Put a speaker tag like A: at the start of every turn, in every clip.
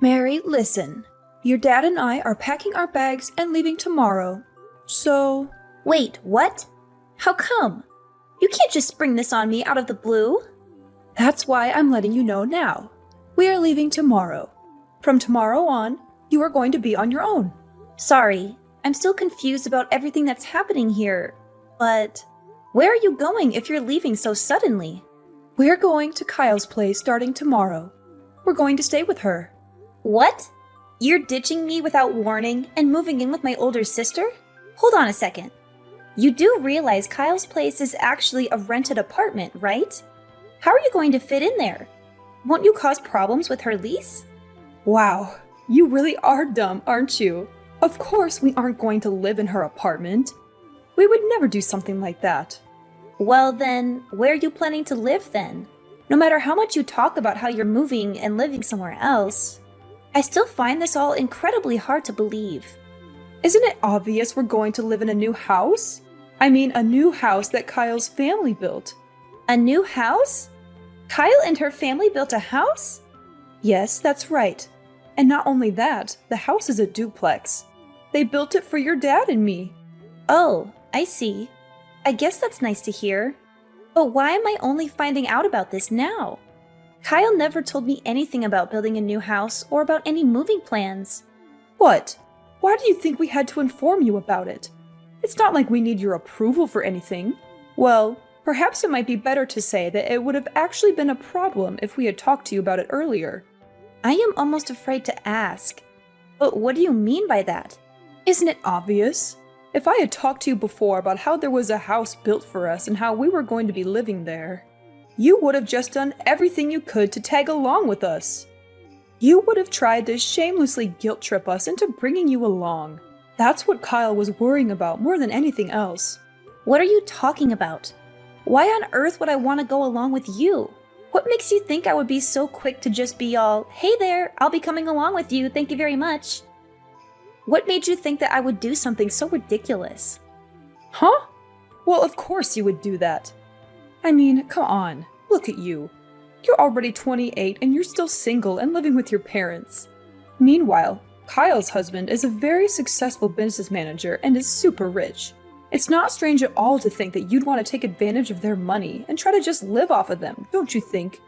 A: Mary, listen. Your dad and I are packing our bags and leaving tomorrow. So,
B: Wait, what? How come? You can't just spring this on me out of the blue.
A: that's why I'm letting you know now. We are leaving tomorrow. From tomorrow on, you are going to be on your own.
B: Sorry, I'm still confused about everything that's happening here. But where are you going if you're leaving so suddenly?
A: We're going to Kyle's place starting tomorrow. We're going to stay with her.
B: What? You're ditching me without warning and moving in with my older sister? Hold on a second. You do realize Kyle's place is actually a rented apartment, right? How are you going to fit in there? Won't you cause problems with her lease?
A: Wow, you really are dumb, aren't you? Of course we aren't going to live in her apartment. We would never do something like that.
B: Well then, where are you planning to live then? No matter how much you talk about how you're moving and living somewhere else, I still find this all incredibly hard to believe.
A: Isn't it obvious we're going to live in a new house? I mean, a new house that Kyle's family built.
B: A new house? Kyle and her family built a house?
A: Yes, that's right. And not only that, the house is a duplex. They built it for your dad and me.
B: Oh, I see. I guess that's nice to hear. But why am I only finding out about this now? Kyle never told me anything about building a new house or about any moving plans.
A: What? Why do you think we had to inform you about it? It's not like we need your approval for anything. Well, perhaps it might be better to say that it would have actually been a problem if we had talked to you about it earlier.
B: I am almost afraid to ask. But what do you mean by that?
A: Isn't it obvious? If I had talked to you before about how there was a house built for us and how we were going to be living there, you would have just done everything you could to tag along with us. You would have tried to shamelessly guilt trip us into bringing you along. That's what Kyle was worrying about more than anything else.
B: What are you talking about? Why on earth would I want to go along with you? What makes you think I would be so quick to just be all, hey there, I'll be coming along with you, thank you very much? What made you think that I would do something so ridiculous?
A: Huh? Well, of course you would do that. I mean, come on, look at you. You're already 28 and you're still single and living with your parents. Meanwhile, Kyle's husband is a very successful business manager and is super rich. It's not strange at all to think that you'd want to take advantage of their money and try to just live off of them, don't you think?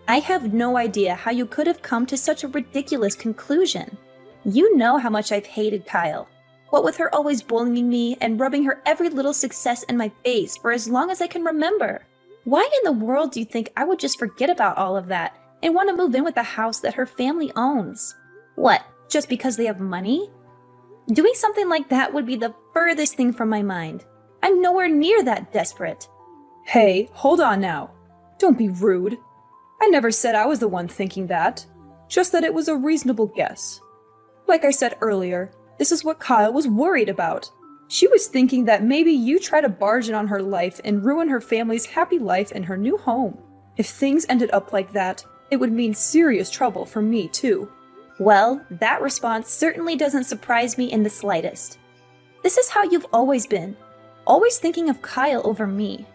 B: I have no idea how you could have come to such a ridiculous conclusion. You know how much I've hated Kyle. What with her always bullying me and rubbing her every little success in my face for as long as I can remember. Why in the world do you think I would just forget about all of that and want to move in with a house that her family owns? What, just because they have money? Doing something like that would be the furthest thing from my mind. I'm nowhere near that desperate.
A: Hey, hold on now. Don't be rude. I never said I was the one thinking that, just that it was a reasonable guess. Like I said earlier, this is what Kyle was worried about. She was thinking that maybe you try to barge in on her life and ruin her family's happy life in her new home. If things ended up like that, it would mean serious trouble for me too.
B: Well, that response certainly doesn't surprise me in the slightest. This is how you've always been, always thinking of Kyle over me.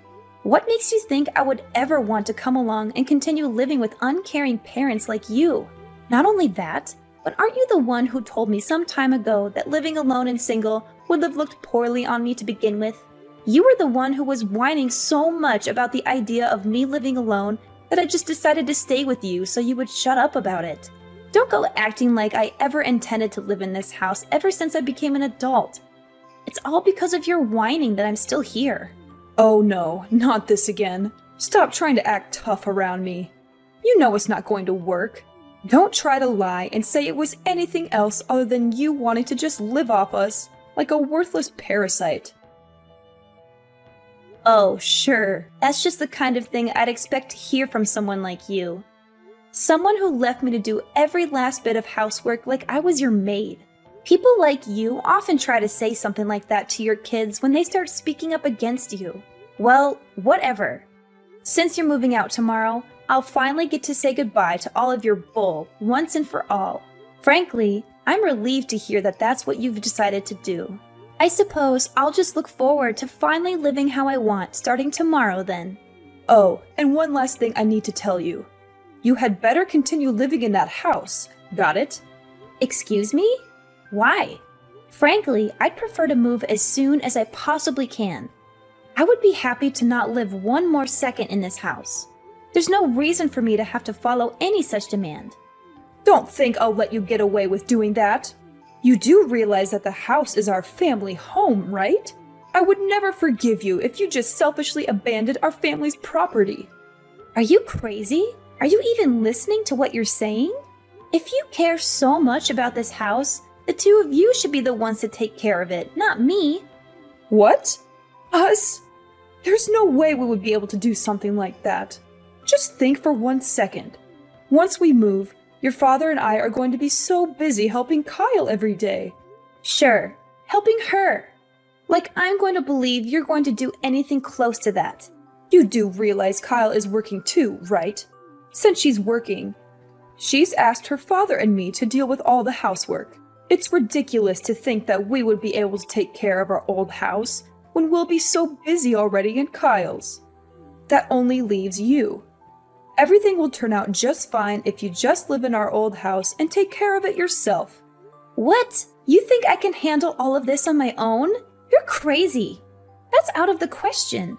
B: What makes you think I would ever want to come along and continue living with uncaring parents like you? Not only that, but aren't you the one who told me some time ago that living alone and single would have looked poorly on me to begin with? You were the one who was whining so much about the idea of me living alone that I just decided to stay with you so you would shut up about it. Don't go acting like I ever intended to live in this house ever since I became an adult. It's all because of your whining that I'm still here.
A: Oh no, not this again. Stop trying to act tough around me. You know it's not going to work. Don't try to lie and say it was anything else other than you wanting to just live off us like a worthless parasite.
B: Oh, sure. That's just the kind of thing I'd expect to hear from someone like you. Someone who left me to do every last bit of housework like I was your maid. People like you often try to say something like that to your kids when they start speaking up against you. Well, whatever. Since you're moving out tomorrow, I'll finally get to say goodbye to all of your bull once and for all. Frankly, I'm relieved to hear that that's what you've decided to do. I suppose I'll just look forward to finally living how I want starting tomorrow then.
A: Oh, and one last thing I need to tell you. You had better continue living in that house, Got it?
B: Excuse me? Why? Frankly, I'd prefer to move as soon as I possibly can. I would be happy to not live one more second in this house. There's no reason for me to have to follow any such demand.
A: Don't think I'll let you get away with doing that. You do realize that the house is our family home, right? I would never forgive you if you just selfishly abandoned our family's property.
B: Are you crazy? Are you even listening to what you're saying? If you care so much about this house, the two of you should be the ones to take care of it, not me.
A: What? Us? There's no way we would be able to do something like that. Just think for 1 second. Once we move, your father and I are going to be so busy helping Kyle every day.
B: Sure, helping her. Like I'm going to believe you're going to do anything close to that.
A: You do realize Kyle is working too, right? Since she's working, she's asked her father and me to deal with all the housework. It's ridiculous to think that we would be able to take care of our old house when we'll be so busy already in Kyle's. That only leaves you. Everything will turn out just fine if you just live in our old house and take care of it yourself.
B: What? You think I can handle all of this on my own? You're crazy. That's out of the question.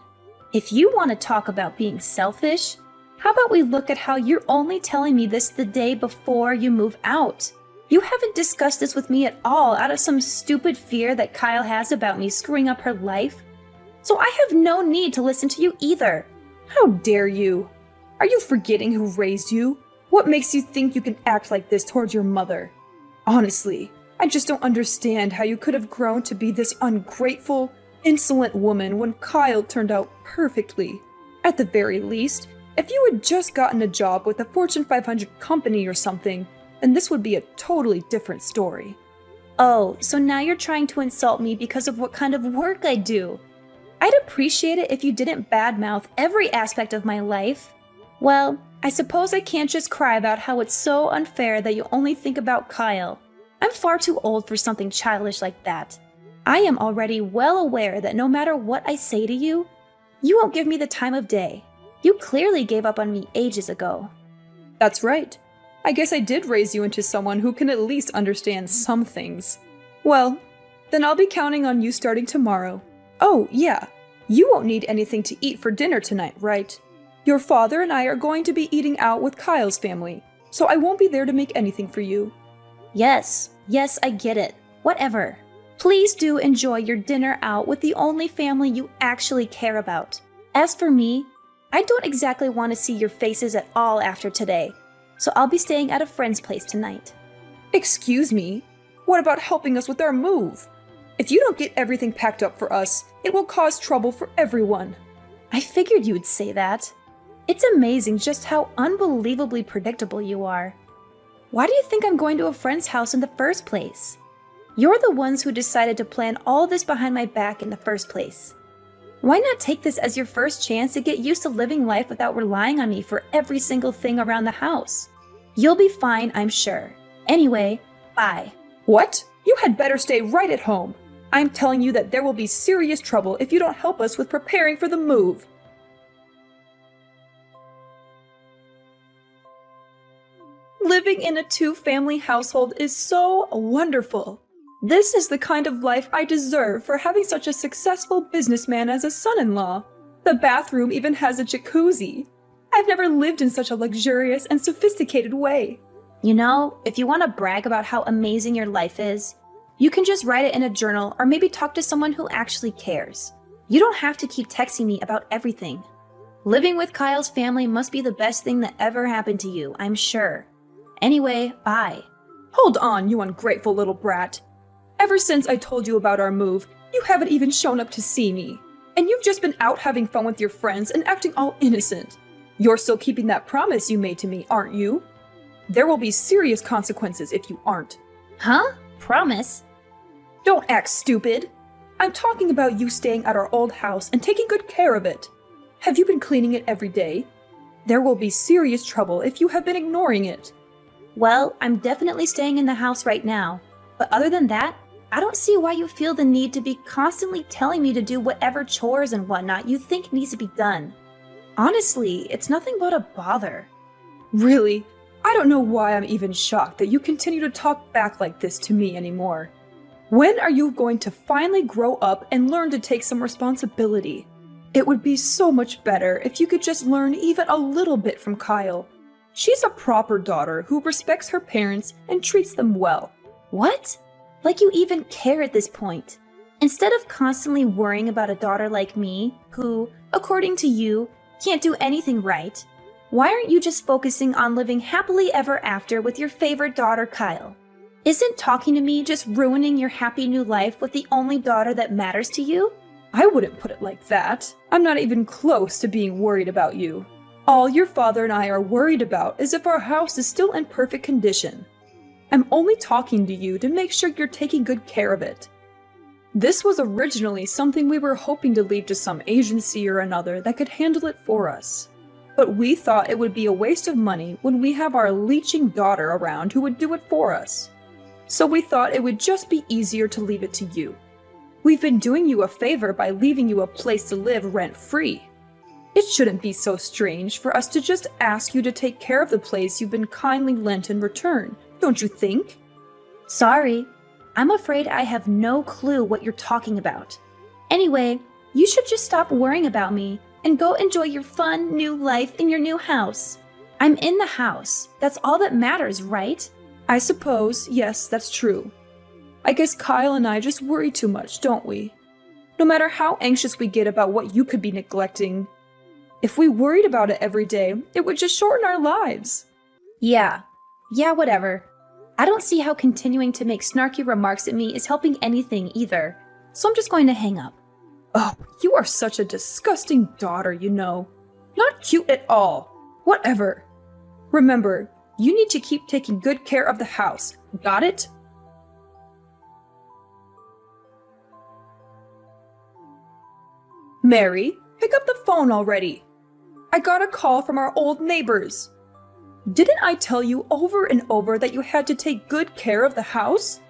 B: If you want to talk about being selfish, how about we look at how you're only telling me this the day before you move out? You haven't discussed this with me at all out of some stupid fear that Kyle has about me screwing up her life. So I have no need to listen to you either.
A: How dare you? Are you forgetting who raised you? What makes you think you can act like this towards your mother? Honestly, I just don't understand how you could have grown to be this ungrateful, insolent woman when Kyle turned out perfectly. At the very least, if you had just gotten a job with a Fortune 500 company or something, then this would be a totally different story.
B: Oh, so now you're trying to insult me because of what kind of work I do. I'd appreciate it if you didn't badmouth every aspect of my life. Well, I suppose I can't just cry about how it's so unfair that you only think about Kyle. I'm far too old for something childish like that. I am already well aware that no matter what I say to you, you won't give me the time of day. You clearly gave up on me ages ago.
A: That's right. I guess I did raise you into someone who can at least understand some things. Well, then I'll be counting on you starting tomorrow. Oh, yeah. You won't need anything to eat for dinner tonight, right? Your father and I are going to be eating out with Kyle's family, so I won't be there to make anything for you.
B: Yes, I get it. Whatever. Please do enjoy your dinner out with the only family you actually care about. As for me, I don't exactly want to see your faces at all after today, so I'll be staying at a friend's place tonight.
A: Excuse me? What about helping us with our move? If you don't get everything packed up for us, it will cause trouble for everyone.
B: I figured you would say that. It's amazing just how unbelievably predictable you are. Why do you think I'm going to a friend's house in the first place? You're the ones who decided to plan all this behind my back in the first place. Why not take this as your first chance to get used to living life without relying on me for every single thing around the house? You'll be fine, I'm sure. Anyway, bye.
A: What? You had better stay right at home. I'm telling you that there will be serious trouble if you don't help us with preparing for the move. Living in a two-family household is so wonderful. This is the kind of life I deserve for having such a successful businessman as a son-in-law. The bathroom even has a jacuzzi. I've never lived in such a luxurious and sophisticated way.
B: You know, if you want to brag about how amazing your life is, you can just write it in a journal or maybe talk to someone who actually cares. You don't have to keep texting me about everything. Living with Kyle's family must be the best thing that ever happened to you, I'm sure. Anyway, bye.
A: Hold on, you ungrateful little brat. Ever since I told you about our move, you haven't even shown up to see me. And you've just been out having fun with your friends and acting all innocent. You're still keeping that promise you made to me, aren't you? There will be serious consequences if you aren't.
B: Huh? Promise?
A: Don't act stupid. I'm talking about you staying at our old house and taking good care of it. Have you been cleaning it every day? There will be serious trouble if you have been ignoring it.
B: Well, I'm definitely staying in the house right now. But other than that, I don't see why you feel the need to be constantly telling me to do whatever chores and whatnot you think needs to be done. Honestly, it's nothing but a bother.
A: Really? I don't know why I'm even shocked that you continue to talk back like this to me anymore. When are you going to finally grow up and learn to take some responsibility? It would be so much better if you could just learn even a little bit from Kyle. She's a proper daughter who respects her parents and treats them well.
B: What? Like you even care at this point. Instead of constantly worrying about a daughter like me, who, according to you, can't do anything right, why aren't you just focusing on living happily ever after with your favorite daughter, Kyle? Isn't talking to me just ruining your happy new life with the only daughter that matters to you?
A: I wouldn't put it like that. I'm not even close to being worried about you. All your father and I are worried about is if our house is still in perfect condition. I'm only talking to you to make sure you're taking good care of it. This was originally something we were hoping to leave to some agency or another that could handle it for us. But we thought it would be a waste of money when we have our leeching daughter around who would do it for us. So we thought it would just be easier to leave it to you. We've been doing you a favor by leaving you a place to live rent-free. It shouldn't be so strange for us to just ask you to take care of the place you've been kindly lent in return, don't you think?
B: Sorry, I'm afraid I have no clue what you're talking about. Anyway, you should just stop worrying about me and go enjoy your fun new life in your new house. I'm in the house. That's all that matters, right?
A: I suppose, yes, that's true. I guess Kyle and I just worry too much, don't we? No matter how anxious we get about what you could be neglecting, if we worried about it every day, it would just shorten our lives.
B: Yeah, whatever. I don't see how continuing to make snarky remarks at me is helping anything either, so I'm just going to hang up.
A: Oh, you are such a disgusting daughter, you know. Not cute at all. Whatever. Remember, you need to keep taking good care of the house. Got it? Mary, pick up the phone already. I got a call from our old neighbors. Didn't I tell you over and over that you had to take good care of the house?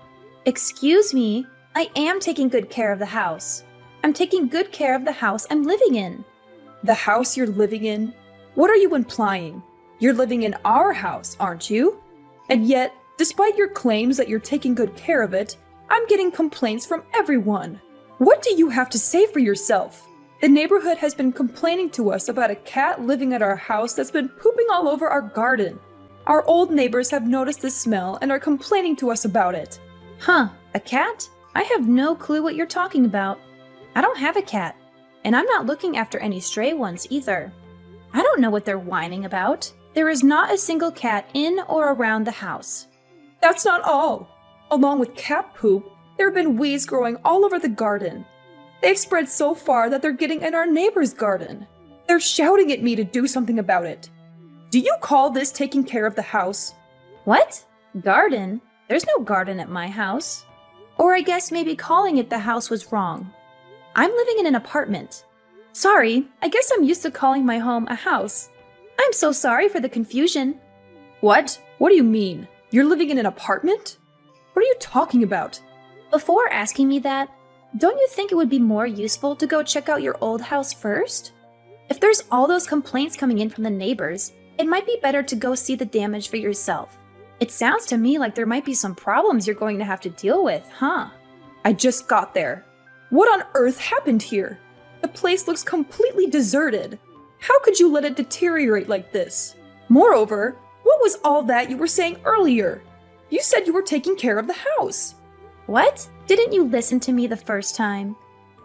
B: Excuse me, I am taking good care of the house. I'm taking good care of the house I'm living in.
A: The house you're living in? What are you implying? You're living in our house, aren't you? And yet, despite your claims that you're taking good care of it, I'm getting complaints from everyone. What do you have to say for yourself? The neighborhood has been complaining to us about a cat living at our house that's been pooping all over our garden. Our old neighbors have noticed the smell and are complaining to us about it.
B: Huh, a cat? I have no clue what you're talking about. I don't have a cat, and I'm not looking after any stray ones either. I don't know what they're whining about. There is not a single cat in or around the house.
A: That's not all. Along with cat poop, there have been weeds growing all over the garden. They've spread so far that they're getting in our neighbor's garden. They're shouting at me to do something about it. Do you call this taking care of the house?
B: What? Garden? There's no garden at my house. Or I guess maybe calling it the house was wrong. I'm living in an apartment. Sorry, I guess I'm used to calling my home a house. I'm so sorry for the confusion.
A: What? What do you mean? You're living in an apartment? What are you talking about?
B: Before asking me that, don't you think it would be more useful to go check out your old house first? If there's all those complaints coming in from the neighbors, it might be better to go see the damage for yourself. It sounds to me like there might be some problems you're going to have to deal with, huh?
A: I just got there. What on earth happened here? The place looks completely deserted. How could you let it deteriorate like this? Moreover, what was all that you were saying earlier? You said you were taking care of the house.
B: What? Didn't you listen to me the first time?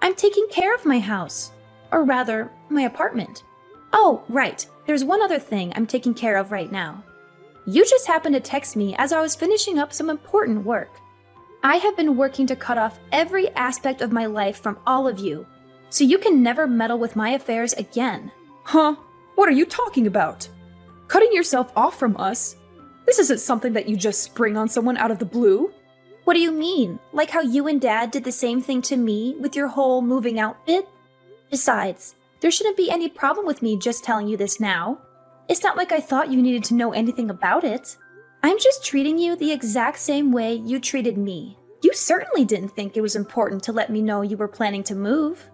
B: I'm taking care of my house. Or rather, my apartment. Oh, right. There's one other thing I'm taking care of right now. You just happened to text me as I was finishing up some important work. I have been working to cut off every aspect of my life from all of you, so you can never meddle with my affairs again.
A: Huh? What are you talking about? Cutting yourself off from us? This isn't something that you just spring on someone out of the blue.
B: What do you mean? Like how you and Dad did the same thing to me with your whole moving out bit? Besides, there shouldn't be any problem with me just telling you this now. It's not like I thought you needed to know anything about it. I'm just treating you the exact same way you treated me. You certainly didn't think it was important to let me know you were planning to move.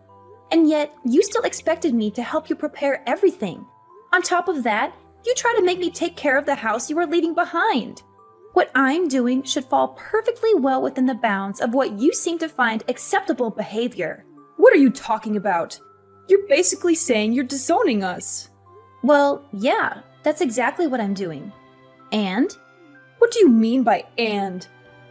B: And yet, you still expected me to help you prepare everything. On top of that, You try to make me take care of the house you are leaving behind. What I'm doing should fall perfectly well within the bounds of what you seem to find acceptable behavior.
A: What are you talking about? You're basically saying you're disowning us.
B: Well, yeah, that's exactly what I'm doing. And?
A: What do you mean by and?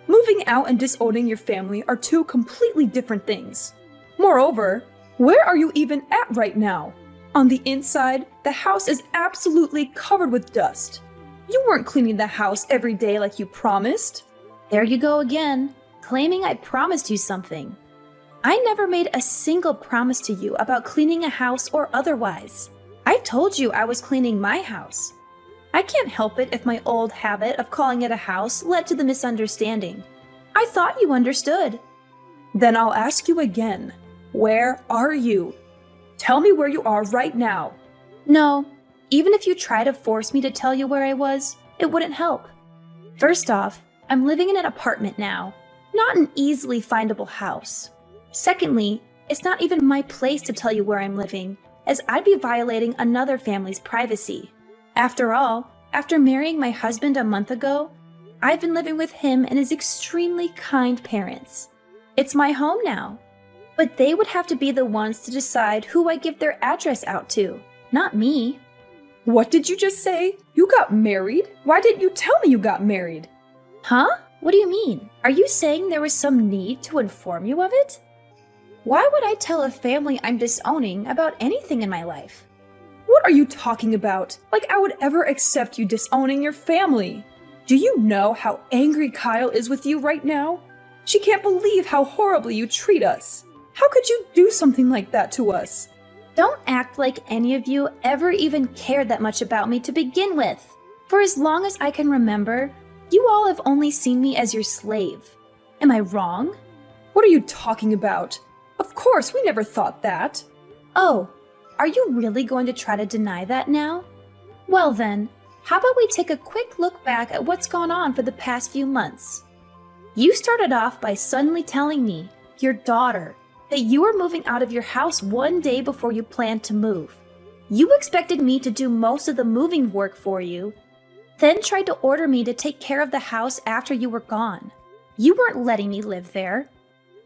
A: Moving out and disowning your family are two completely different things. Moreover, where are you even at right now? On the inside, the house is absolutely covered with dust. You weren't cleaning the house every day like you promised.
B: There you go again, claiming I promised you something. I never made a single promise to you about cleaning a house or otherwise. I told you I was cleaning my house. I can't help it if my old habit of calling it a house led to the misunderstanding. I thought you understood.
A: Then I'll ask you again. Where are you? Tell me where you are right now.
B: No, even if you try to force me to tell you where I was, it wouldn't help. First off, I'm living in an apartment now, not an easily findable house. Secondly, it's not even my place to tell you where I'm living, as I'd be violating another family's privacy. After all, after marrying my husband a month ago, I've been living with him and his extremely kind parents. It's my home now. But they would have to be the ones to decide who I give their address out to, not me.
A: What did you just say? You got married? Why didn't you tell me you got married?
B: Huh? What do you mean? Are you saying there was some need to inform you of it? Why would I tell a family I'm disowning about anything in my life?
A: What are you talking about? Like I would ever accept you disowning your family. Do you know how angry Kyle is with you right now? She can't believe how horribly you treat us. How could you do something like that to us?
B: Don't act like any of you ever even cared that much about me to begin with. For as long as I can remember, you all have only seen me as your slave. Am I wrong?
A: What are you talking about? Of course, we never thought that.
B: Oh, are you really going to try to deny that now? Well then, how about we take a quick look back at what's gone on for the past few months? You started off by suddenly telling me, your daughter, that you were moving out of your house one day before you planned to move. You expected me to do most of the moving work for you, then tried to order me to take care of the house after you were gone. You weren't letting me live there.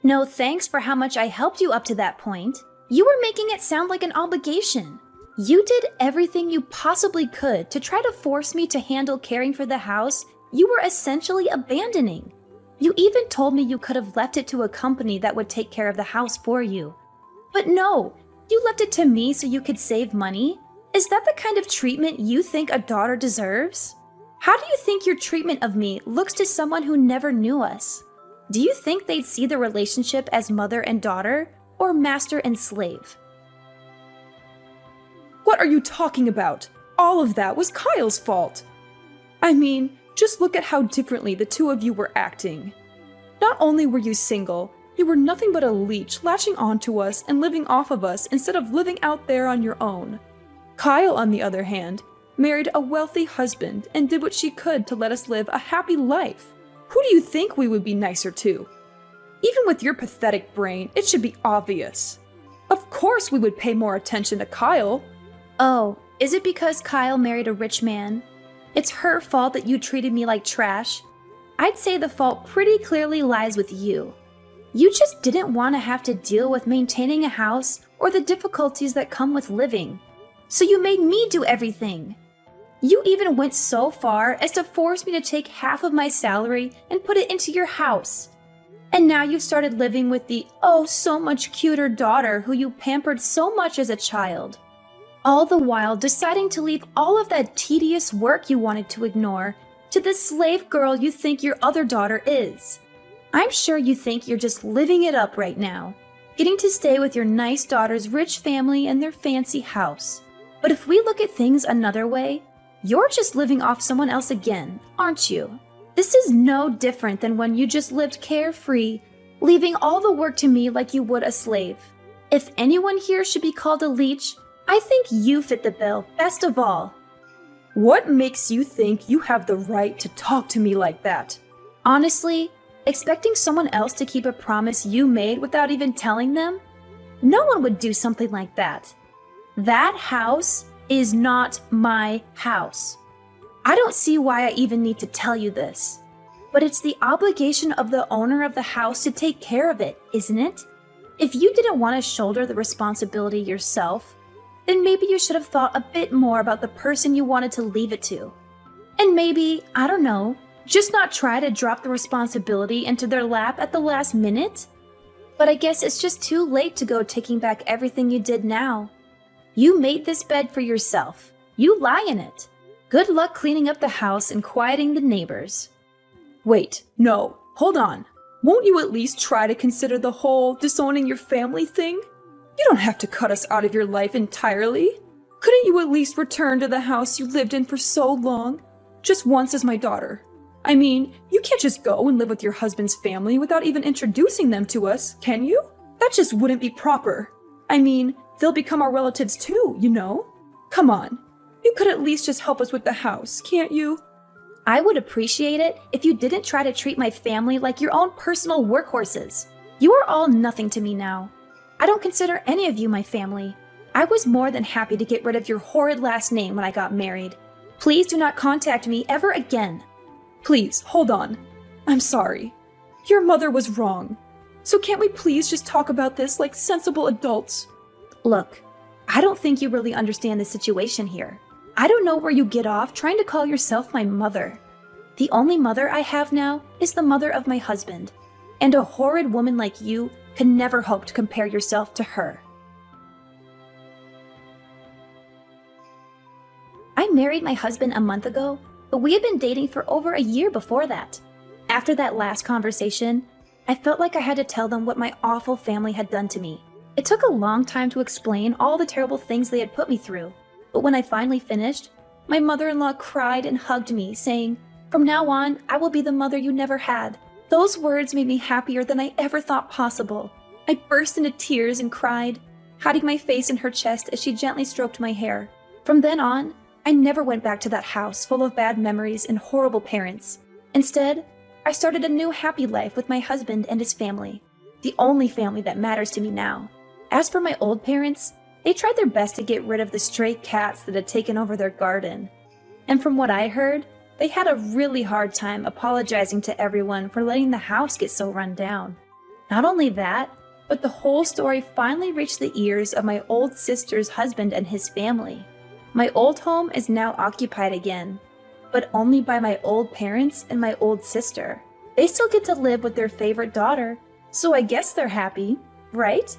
B: No thanks for how much I helped you up to that point. You were making it sound like an obligation. You did everything you possibly could to try to force me to handle caring for the house you were essentially abandoning. You even told me you could have left it to a company that would take care of the house for you. But no, you left it to me so you could save money? Is that the kind of treatment you think a daughter deserves? How do you think your treatment of me looks to someone who never knew us? Do you think they'd see the relationship as mother and daughter, or master and slave?
A: What are you talking about? All of that was Kyle's fault. I mean, just look at how differently the two of you were acting. Not only were you single, you were nothing but a leech latching onto us and living off of us instead of living out there on your own. Kyle, on the other hand, married a wealthy husband and did what she could to let us live a happy life. Who do you think we would be nicer to? Even with your pathetic brain, it should be obvious. Of course we would pay more attention to Kyle.
B: Oh, is it because Kyle married a rich man? It's her fault that you treated me like trash. I'd say the fault pretty clearly lies with you. You just didn't want to have to deal with maintaining a house or the difficulties that come with living. So you made me do everything. You even went so far as to force me to take half of my salary and put it into your house. And now you've started living with the oh so much cuter daughter who you pampered so much as a child. All the while deciding to leave all of that tedious work you wanted to ignore to the slave girl you think your other daughter is. I'm sure you think you're just living it up right now, getting to stay with your nice daughter's rich family and their fancy house. But if we look at things another way, you're just living off someone else again, aren't you? This is no different than when you just lived carefree, leaving all the work to me like you would a slave. If anyone here should be called a leech, I think you fit the bill best of all.
A: What makes you think you have the right to talk to me like that?
B: Honestly, expecting someone else to keep a promise you made without even telling them? No one would do something like that. That house, is not my house. I don't see why I even need to tell you this, but it's the obligation of the owner of the house to take care of it, isn't it? If you didn't want to shoulder the responsibility yourself, then maybe you should have thought a bit more about the person you wanted to leave it to. And maybe, I don't know, just not try to drop the responsibility into their lap at the last minute? But I guess it's just too late to go taking back everything you did now. You made this bed for yourself. You lie in it. Good luck cleaning up the house and quieting the neighbors.
A: Wait, no, hold on. Won't you at least try to consider the whole disowning your family thing? You don't have to cut us out of your life entirely. Couldn't you at least return to the house you lived in for so long? Just once as my daughter. I mean, you can't just go and live with your husband's family without even introducing them to us, can you? That just wouldn't be proper. I mean, they'll become our relatives too, you know? Come on. You could at least just help us with the house, can't you?
B: I would appreciate it if you didn't try to treat my family like your own personal workhorses. You are all nothing to me now. I don't consider any of you my family. I was more than happy to get rid of your horrid last name when I got married. Please do not contact me ever again.
A: Please, hold on. I'm sorry. Your mother was wrong. So can't we please just talk about this like sensible adults?
B: Look, I don't think you really understand the situation here. I don't know where you get off trying to call yourself my mother. The only mother I have now is the mother of my husband, and a horrid woman like you can never hope to compare yourself to her. I married my husband a month ago, but we had been dating for over a year before that. After that last conversation, I felt like I had to tell them what my awful family had done to me. It took a long time to explain all the terrible things they had put me through. But when I finally finished, my mother-in-law cried and hugged me, saying, "From now on, I will be the mother you never had." Those words made me happier than I ever thought possible. I burst into tears and cried, hiding my face in her chest as she gently stroked my hair. From then on, I never went back to that house full of bad memories and horrible parents. Instead, I started a new happy life with my husband and his family, the only family that matters to me now. As for my old parents, they tried their best to get rid of the stray cats that had taken over their garden. And from what I heard, they had a really hard time apologizing to everyone for letting the house get so run down. Not only that, but the whole story finally reached the ears of my old sister's husband and his family. My old home is now occupied again, but only by my old parents and my old sister. They still get to live with their favorite daughter, so I guess they're happy, right?